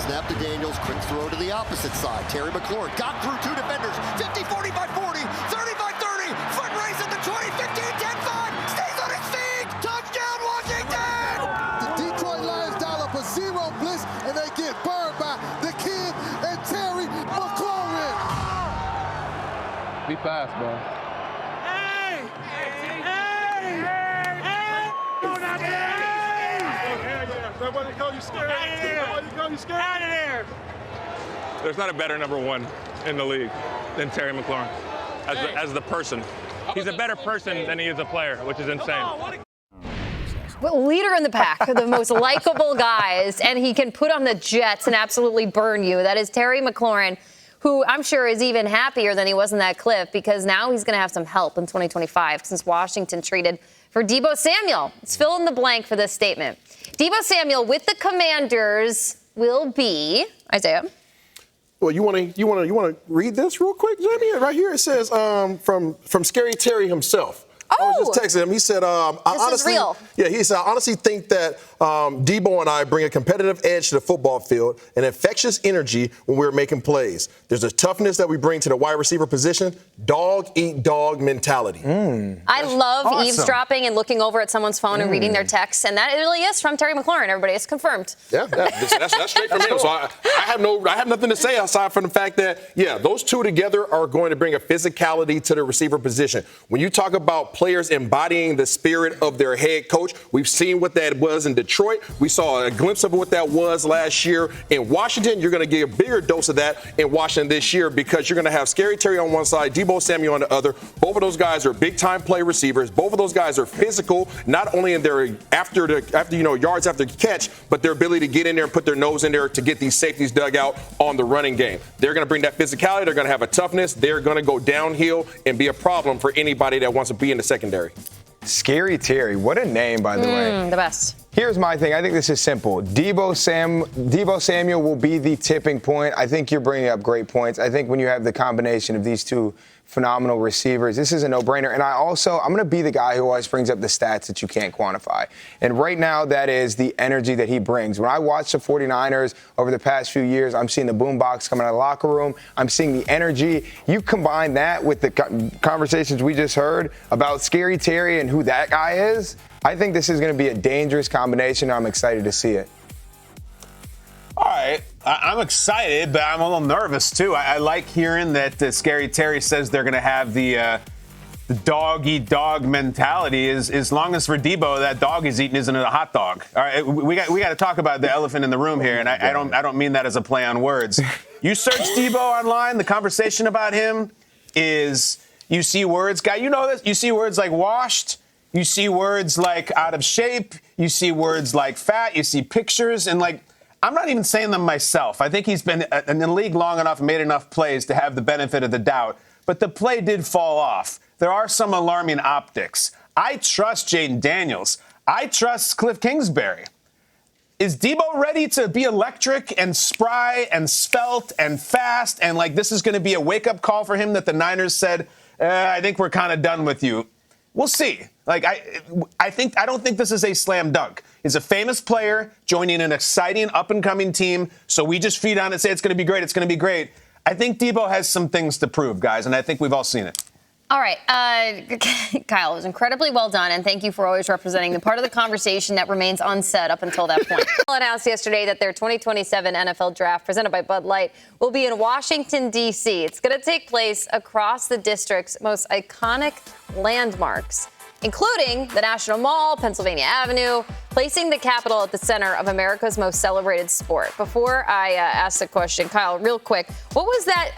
Snap to Daniels. Quick throw to the opposite side. Terry McLaurin got through two defenders. 50, 40 by 40. 30 by 30. Foot race at the 20. 15, 10, 5. Stays on his feet. Touchdown, Washington. The Detroit Lions dial up a zero blitz, and they get burned by the kid and Terry McLaurin. Be fast, bro. Hey! Don't out there! Nobody go, you scared. Nobody go, you scared. Out of there! There's not a better number one in the league than Terry McLaurin as the person. He's a better person than he is a player, which is insane. Well, leader in the pack, the most likable guys, and he can put on the Jets and absolutely burn you. That is Terry McLaurin, who I'm sure is even happier than he was in that clip because now he's going to have some help in 2025 since Washington traded for Deebo Samuel. Let's fill in the blank for this statement. Deebo Samuel with the Commanders will be, Isaiah. Well, you want to read this real quick, Jamie? Right here it says from Scary Terry himself. I was just texting him. He said, this is real. Yeah, he said, I honestly think that Deebo and I bring a competitive edge to the football field, an infectious energy when we're making plays. There's a toughness that we bring to the wide receiver position, dog-eat-dog mentality. I love eavesdropping and looking over at someone's phone and reading their texts, and that really is from Terry McLaurin, everybody. It's confirmed. Yeah, that's straight from him. So I have nothing to say aside from the fact that, yeah, those two together are going to bring a physicality to the receiver position. When you talk about players embodying the spirit of their head coach, we've seen what that was in Detroit. We saw a glimpse of what that was last year in Washington. You're going to get a bigger dose of that in Washington this year because you're going to have Scary Terry on one side, Deebo Samuel on the other. Both of those guys are big-time play receivers. Both of those guys are physical, not only in their after yards after the catch, but their ability to get in there and put their nose in there to get these safeties dug out on the running game. They're going to bring that physicality. They're going to have a toughness. They're going to go downhill and be a problem for anybody that wants to be in the secondary. Scary Terry, what a name, by the way. The best. Here's my thing. I think this is simple. Deebo Samuel will be the tipping point. I think you're bringing up great points. I think when you have the combination of these two phenomenal receivers, this is a no-brainer. And I'm going to be the guy who always brings up the stats that you can't quantify. And right now, that is the energy that he brings. When I watch the 49ers over the past few years, I'm seeing the boombox coming out of the locker room. I'm seeing the energy. You combine that with the conversations we just heard about Scary Terry and who that guy is, I think this is going to be a dangerous combination. I'm excited to see it. All right. I'm excited, but I'm a little nervous, too. I like hearing that Scary Terry says they're going to have the dog-eat-dog mentality. As long as for Deebo, that dog he's eating isn't a hot dog. All right, we got to talk about the elephant in the room here, and I don't mean that as a play on words. You search Deebo online, the conversation about him is you see words, guy, you know this, you see words like washed, you see words like out of shape, you see words like fat, you see pictures, and like, I'm not even saying them myself. I think he's been in the league long enough and made enough plays to have the benefit of the doubt. But the play did fall off. There are some alarming optics. I trust Jaden Daniels. I trust Cliff Kingsbury. Is Deebo ready to be electric and spry and svelte and fast? And like this is going to be a wake-up call for him that the Niners said, I think we're kind of done with you. We'll see. Like I don't think this is a slam dunk. He's a famous player joining an exciting up-and-coming team, so we just feed on it, say it's going to be great, it's going to be great. I think Deebo has some things to prove, guys, and I think we've all seen it. All right. Kyle, it was incredibly well done, and thank you for always representing the part of the conversation that remains unsaid up until that point. Announced yesterday that their 2027 NFL Draft, presented by Bud Light, will be in Washington, D.C. It's going to take place across the district's most iconic landmarks, including the National Mall, Pennsylvania Avenue, placing the Capitol at the center of America's most celebrated sport. Before I ask the question, Kyle, real quick, what was that,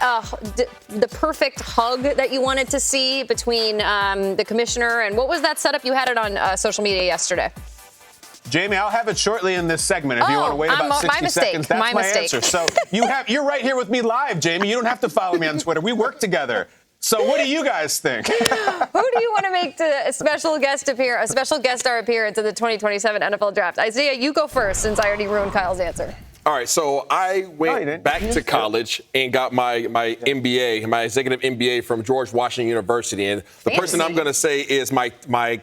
the perfect hug that you wanted to see between the commissioner, and what was that setup? You had it on social media yesterday. Jamie, I'll have it shortly in this segment. If you want to wait about 60 seconds, that's my answer. So you're right here with me live, Jamie. You don't have to follow me on Twitter. We work together. So what do you guys think? Who do you want to make a special guest star appearance in the 2027 NFL Draft? Isaiah, you go first, since I already ruined Kyle's answer. All right, so I went back to college and got my MBA, my executive MBA from George Washington University. And the person I'm going to say is my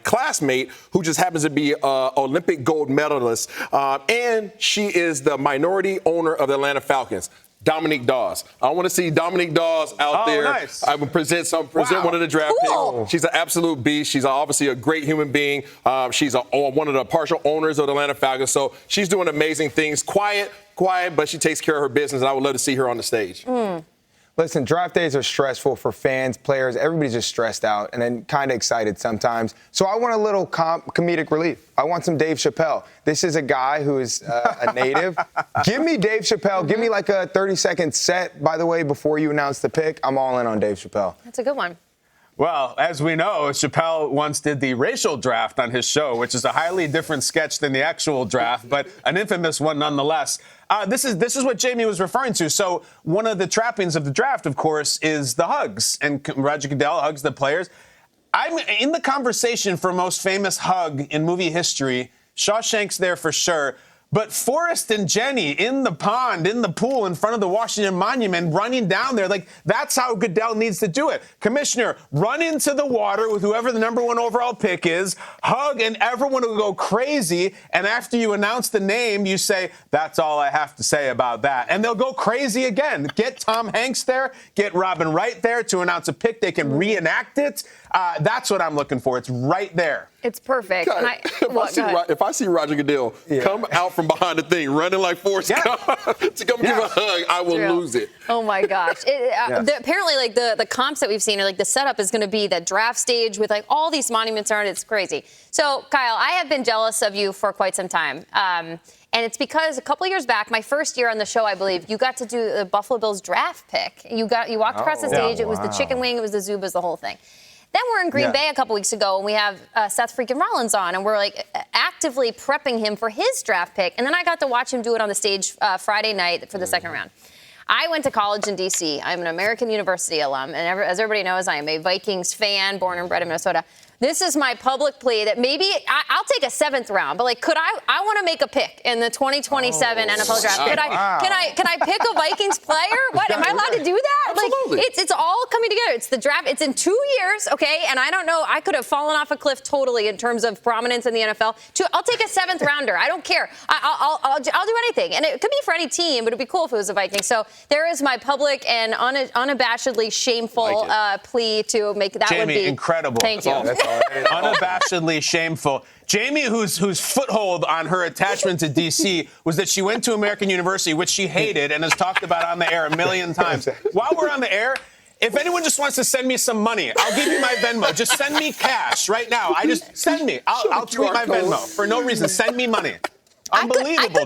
classmate, who just happens to be an Olympic gold medalist. And she is the minority owner of the Atlanta Falcons. Dominique Dawes. I want to see Dominique Dawes out there. Nice. I will present one of the draft picks. She's an absolute beast. She's obviously a great human being. She's one of the partial owners of the Atlanta Falcons. So she's doing amazing things. Quiet, but she takes care of her business, and I would love to see her on the stage. Listen, draft days are stressful for fans, players. Everybody's just stressed out and then kind of excited sometimes. So I want a little comedic relief. I want some Dave Chappelle. This is a guy who is a native. Give me Dave Chappelle. Give me like a 30-second set, by the way, before you announce the pick. I'm all in on Dave Chappelle. That's a good one. Well, as we know, Chappelle once did the racial draft on his show, which is a highly different sketch than the actual draft, but an infamous one nonetheless. This is what Jamie was referring to. So one of the trappings of the draft, of course, is the hugs. And Roger Goodell hugs the players. I'm in the conversation for most famous hug in movie history. Shawshank's there for sure. But Forrest and Jenny in the pond, in the pool, in front of the Washington Monument, running down there, like, that's how Goodell needs to do it. Commissioner, run into the water with whoever the number one overall pick is, hug, and everyone will go crazy. And after you announce the name, you say, that's all I have to say about that. And they'll go crazy again. Get Tom Hanks there, get Robin Wright there to announce a pick. They can reenact it. That's what I'm looking for. It's right there. It's perfect. God, if I see Roger Goodell come out from behind the thing, running like Forrest Gump to come give a hug, I will lose it. Oh, my gosh. Apparently, like, the comps that we've seen, or like the setup is going to be that draft stage with like all these monuments around it. It's crazy. So, Kyle, I have been jealous of you for quite some time. And it's because a couple years back, my first year on the show, I believe, you got to do the Buffalo Bills draft pick. You walked across the stage. It was the chicken wing. It was the Zubas, the whole thing. Then we're in Green Bay a couple weeks ago, and we have Seth freaking Rollins on, and we're like actively prepping him for his draft pick. And then I got to watch him do it on the stage Friday night for the second round. I went to college in D.C. I'm an American University alum, and as everybody knows, I am a Vikings fan, born and bred in Minnesota. This is my public plea that maybe I'll take a seventh round, but like, I want to make a pick in the 2027 NFL draft. Can I pick a Vikings player? What, am I allowed to do that? Absolutely. Like, it's all coming together. It's the draft. It's in 2 years, okay? And I don't know. I could have fallen off a cliff totally in terms of prominence in the NFL. I'll take a seventh rounder. I don't care. I'll do anything, and it could be for any team, but it'd be cool if it was a Viking. So there is my public and unabashedly shameful plea to make that. Jamie, would be incredible. Thank you. Unabashedly shameful. Jamie, whose foothold on her attachment to D.C. was that she went to American University, which she hated and has talked about on the air a million times. While we're on the air, if anyone just wants to send me some money, I'll give you my Venmo. Just send me cash right now. Send me. I'll tweet my Venmo for no reason. Send me money. Unbelievable,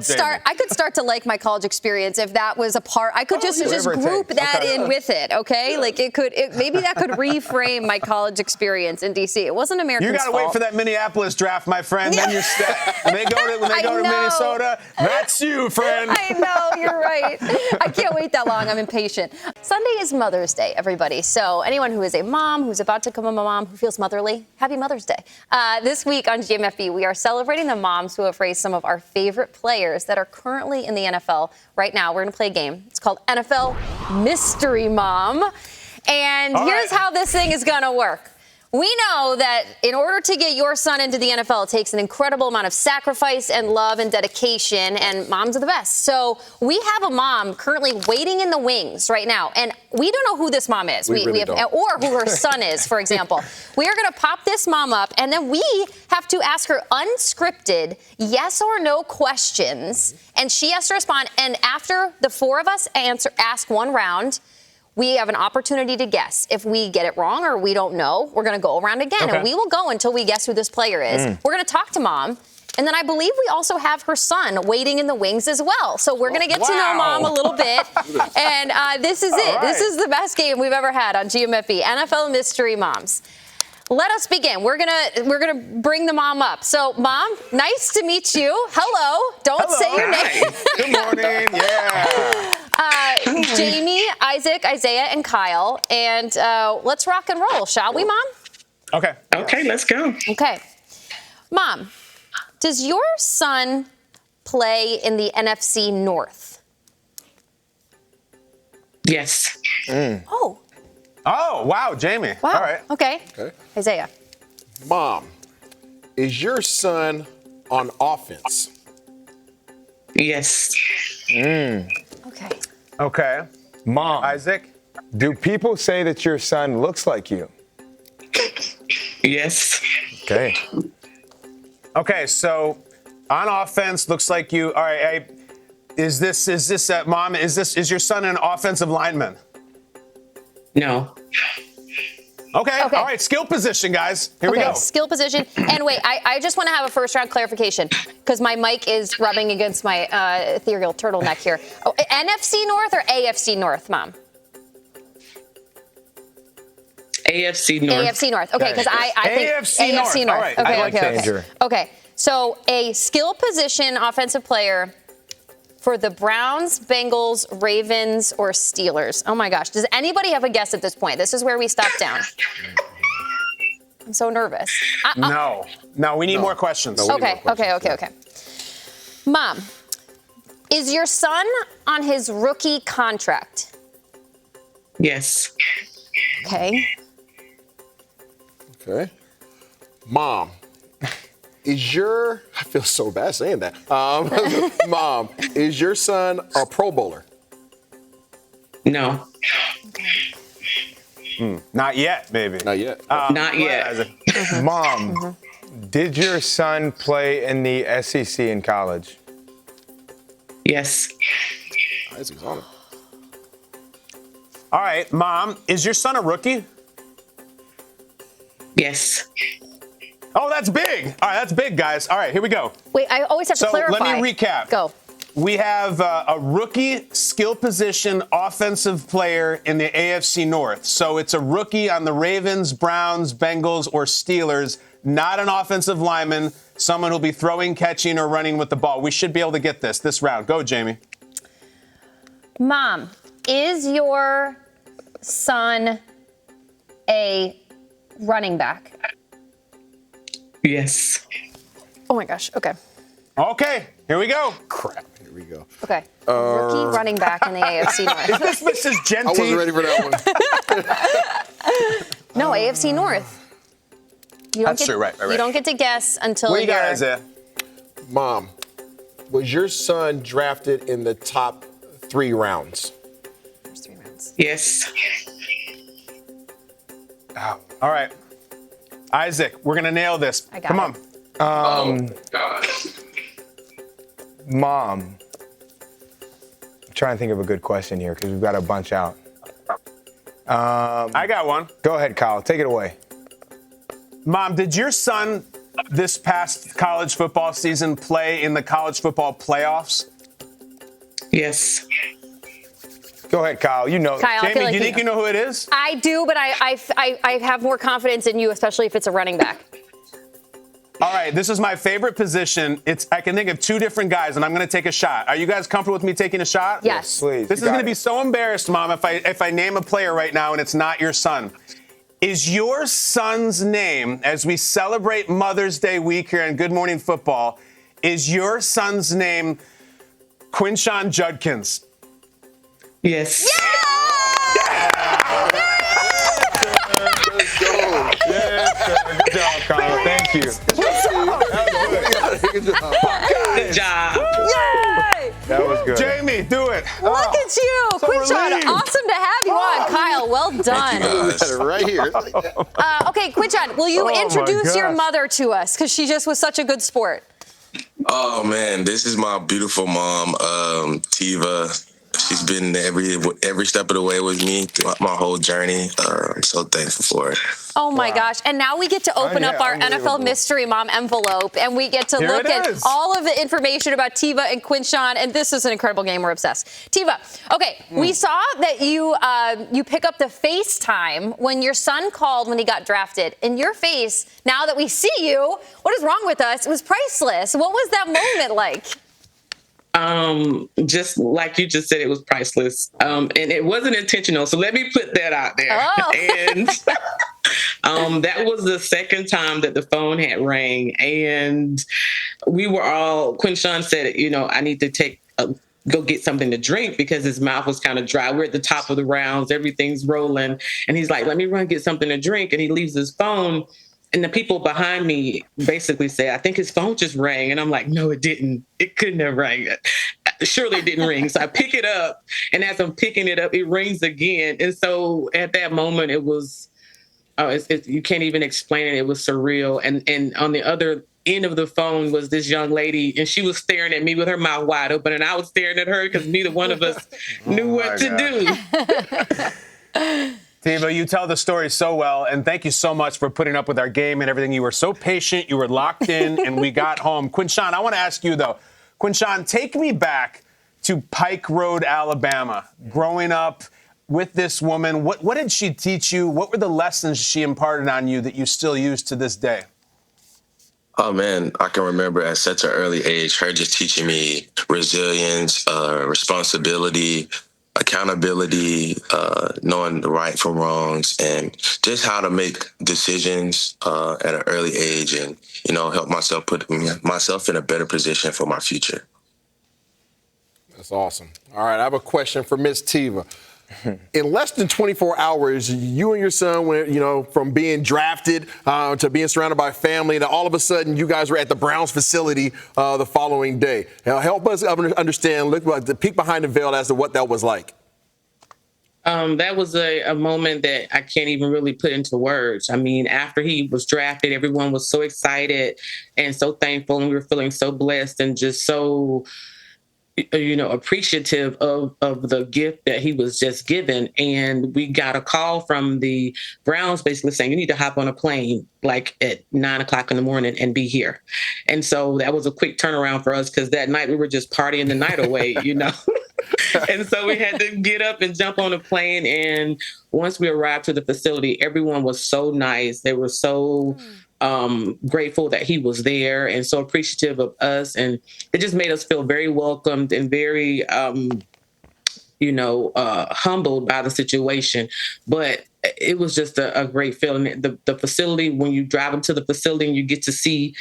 I could start to like my college experience if that was a part. I could just group that in with it, okay? Like maybe that could reframe my college experience in D.C. It wasn't American. You got to wait for that Minneapolis draft, my friend. Then you're set. When they go to Minnesota, that's you, friend. I know, you're right. I can't wait that long. I'm impatient. Sunday is Mother's Day, everybody. So anyone who is a mom, who's about to become a mom, who feels motherly, happy Mother's Day. This week on GMFB, we are celebrating the moms who have raised some of our favorite players that are currently in the NFL right now. We're going to play a game. It's called NFL Mystery Mom. And here's how this thing is going to work. We know that in order to get your son into the NFL, it takes an incredible amount of sacrifice and love and dedication, and moms are the best. So we have a mom currently waiting in the wings right now, and we don't know who this mom is. We really have, don't. or who her son is, for example. We are going to pop this mom up, and then we have to ask her unscripted yes or no questions, and she has to respond. And after the four of us ask one round, we have an opportunity to guess. If we get it wrong or we don't know, we're going to go around again. Okay. And we will go until we guess who this player is. We're going to talk to mom. And then I believe we also have her son waiting in the wings as well. So we're going to get to know mom a little bit. And this is it. Right. This is the best game we've ever had on GMFB, NFL Mystery Moms. Let us begin. We're gonna bring the mom up. So, Mom, nice to meet you. Hello. Don't say your name. Good morning. Yeah. Jamie, Isaac, Isaiah, and Kyle. And let's rock and roll, shall we, Mom? Okay. Okay, let's go. Okay. Mom, does your son play in the NFC North? Yes. Oh. Oh, wow, Jamie. Wow. All right. Okay. Isaiah. Mom, is your son on offense? Yes. Okay. Okay. Mom, Isaac? do people say that your son looks like you? Yes. Okay. Okay, so on offense, looks like you. All right, is Mom? Is your son an offensive lineman? No. Okay. All right. Skill position, guys. Here we go. Skill position. And wait, I just want to have a first round clarification because my mic is rubbing against my ethereal turtleneck here. Oh, NFC North or AFC North, Mom? AFC North. AFC North. Okay, because I think AFC North. AFC North. All right. Okay, I like okay. Okay. So a skill position offensive player for the Browns, Bengals, Ravens, or Steelers. Oh my gosh. Does anybody have a guess at this point? This is where we stop down. I'm so nervous. No, we need more questions. Okay. Mom, is your son on his rookie contract? Yes. Okay. Okay. Mom, I feel so bad saying that. Mom, is your son a Pro Bowler? No. Not yet, maybe. Not yet. Not yet. Mom, did your son play in the SEC in college? Yes. Isaac's on it. All right, Mom, is your son a rookie? Yes. Oh, that's big. All right, that's big, guys. All right, here we go. Wait, I always have to clarify. Let me recap. Go. We have a rookie skill position offensive player in the AFC North. So it's a rookie on the Ravens, Browns, Bengals, or Steelers, not an offensive lineman, someone who'll be throwing, catching, or running with the ball. We should be able to get this round. Go, Jamie. Mom, is your son a running back? Yes. Oh my gosh. Okay. Okay, here we go. Crap. Here we go. Okay. Rookie running back in the AFC North. Is this Mrs. Genty? I wasn't ready for that one. No, AFC North. That's true, right. You don't get to guess until What do you got, you're- Isaiah? Mom, was your son drafted in the top 3 rounds? There's 3 rounds. Yes. All right. Isaac, we're going to nail this. I got Come it. on. Mom, I'm trying to think of a good question here because we've got a bunch out. I got one. Go ahead, Kyle. Take it away. Mom, did your son this past college football season play in the college football playoffs? Yes. Go ahead, Kyle. You know. Kyle, I Jamie, feel like do you think you know who it is? I do, but I have more confidence in you, especially if it's a running back. All right, this is my favorite position. I can think of 2 different guys, and I'm going to take a shot. Are you guys comfortable with me taking a shot? Yes. Please. This is going to be so embarrassed, Mom, if I name a player right now and it's not your son. Is your son's name, as we celebrate Mother's Day week here on Good Morning Football, is your son's name Quinshawn Judkins? Yes. Let's go. Yeah. job, Kyle. Thank you. Good job. Yay! That was good. Jamie, do it. Look at you. so Quinshon, relieved. awesome to have you on. Kyle, well done. Right here. Okay, Quinshon, will you Oh, my introduce your gosh. mother to us? Because she just was such a good sport. Oh man, this is my beautiful mom, Tiva. She's been every step of the way with me throughout my whole journey. I'm so thankful for it. Oh my gosh. And now we get to open yeah, up our unbelievable. NFL Mystery Mom envelope and we get to Here look it at is. all of the information about Tiva and Quinshon. And this is an incredible game. We're obsessed. Tiva, okay, we saw that you pick up the FaceTime when your son called when he got drafted. And your face, now that we see you, what is wrong with us? It was priceless. What was that moment like? Just like you just said, it was priceless. And it wasn't intentional. So let me put that out there. Oh. And that was the second time that the phone had rang. And we were all, Quinshon said, I need to go get something to drink because his mouth was kind of dry. We're at the top of the rounds. Everything's rolling. And he's like, let me run get something to drink. And he leaves his phone. And the people behind me basically say, I think his phone just rang. And I'm like, no, it didn't. It couldn't have rang. Surely it didn't ring. So I pick it up. And as I'm picking it up, it rings again. And so at that moment, it was, you can't even explain it. It was surreal. And on the other end of the phone was this young lady. And she was staring at me with her mouth wide open. And I was staring at her because neither one of us knew what to do. Tiva, you tell the story so well, and thank you so much for putting up with our game and everything. You were so patient, you were locked in, and we got home. Quinshon, I want to ask you, though. Quinshon, take me back to Pike Road, Alabama, growing up with this woman. What did she teach you? What were the lessons she imparted on you that you still use to this day? Oh man, I can remember at such an early age, her just teaching me resilience, responsibility, accountability, knowing the right from wrongs, and just how to make decisions at an early age, and help myself put myself in a better position for my future. That's awesome. All right, I have a question for Miss Tiva. In less than 24 hours, you and your son went, from being drafted to being surrounded by family, and all of a sudden, you guys were at the Browns facility the following day. Now, help us understand, look like the peek behind the veil as to what that was like. That was a moment that I can't even really put into words. I mean, after he was drafted, everyone was so excited and so thankful, and we were feeling so blessed and just so appreciative of the gift that he was just given. And we got a call from the Browns basically saying, you need to hop on a plane like at 9:00 in the morning and be here. And so that was a quick turnaround for us because that night we were just partying the night away, And so we had to get up and jump on a plane. And once we arrived to the facility, everyone was so nice. They were so grateful that he was there and so appreciative of us. And it just made us feel very welcomed and very, humbled by the situation. But it was just a great feeling. The facility, when you drive into the facility and you get to see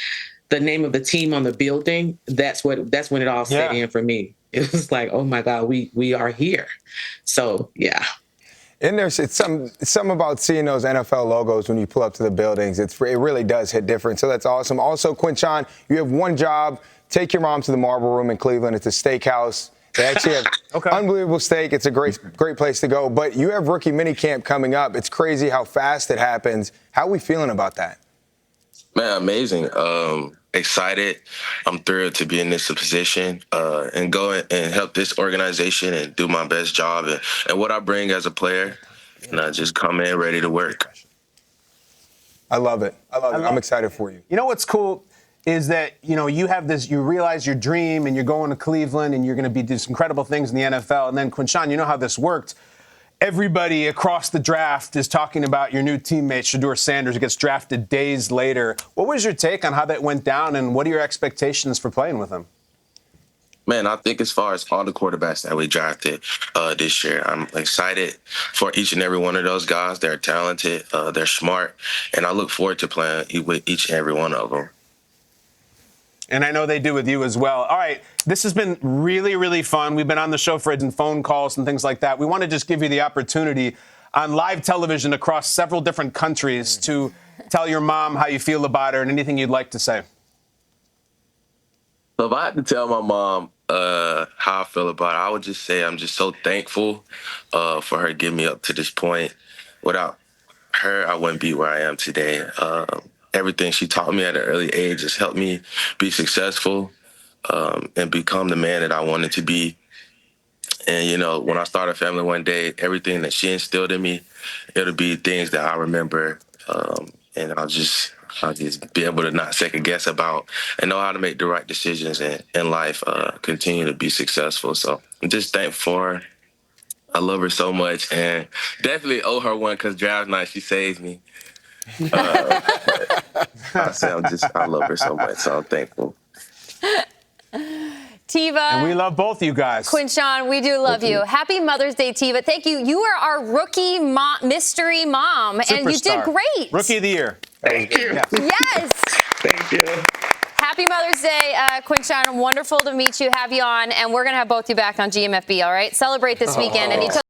the name of the team on the building, that's when it all set in for me. It was like, oh my God, we are here. So, yeah. And there's some about seeing those NFL logos when you pull up to the buildings. It really does hit different. So that's awesome. Also, Quinshon, you have one job. Take your mom to the Marble Room in Cleveland. It's a steakhouse. They actually have unbelievable steak. It's a great place to go. But you have rookie minicamp coming up. It's crazy how fast it happens. How are we feeling about that? Man, amazing. Excited. I'm thrilled to be in this position and go and help this organization and do my best job and what I bring as a player. And I just come in ready to work. I love it. I'm excited for you. You know what's cool is that, you have this, you realize your dream and you're going to Cleveland and you're going to do these incredible things in the NFL. And then, Quinshon, you know how this worked. Everybody across the draft is talking about your new teammate, Shedeur Sanders, who gets drafted days later. What was your take on how that went down, and what are your expectations for playing with him? Man, I think as far as all the quarterbacks that we drafted this year, I'm excited for each and every one of those guys. They're talented, they're smart, and I look forward to playing with each and every one of them. And I know they do with you as well. All right, this has been really, really fun. We've been on the show for phone calls and things like that. We want to just give you the opportunity on live television across several different countries to tell your mom how you feel about her and anything you'd like to say. So if I had to tell my mom how I feel about it, I would just say I'm just so thankful for her getting me up to this point. Without her, I wouldn't be where I am today. Everything she taught me at an early age has helped me be successful and become the man that I wanted to be. And, you know, when I start a family one day, everything that she instilled in me, it'll be things that I remember. And I'll just be able to not second guess about and know how to make the right decisions in life, continue to be successful. So I'm just thankful for her. I love her so much and definitely owe her one because draft night, she saved me. I love her so much, so I'm thankful. Tiva. And we love both you guys. Quinshon, we do love you. Happy Mother's Day, Tiva. Thank you. You are our rookie mystery mom, Superstar. and you did great. Rookie of the year. Thank you. Yes. Thank you. Happy Mother's Day, Quinshon. Wonderful to meet you, have you on, and we're going to have both you back on GMFB, all right? Celebrate this weekend. And he took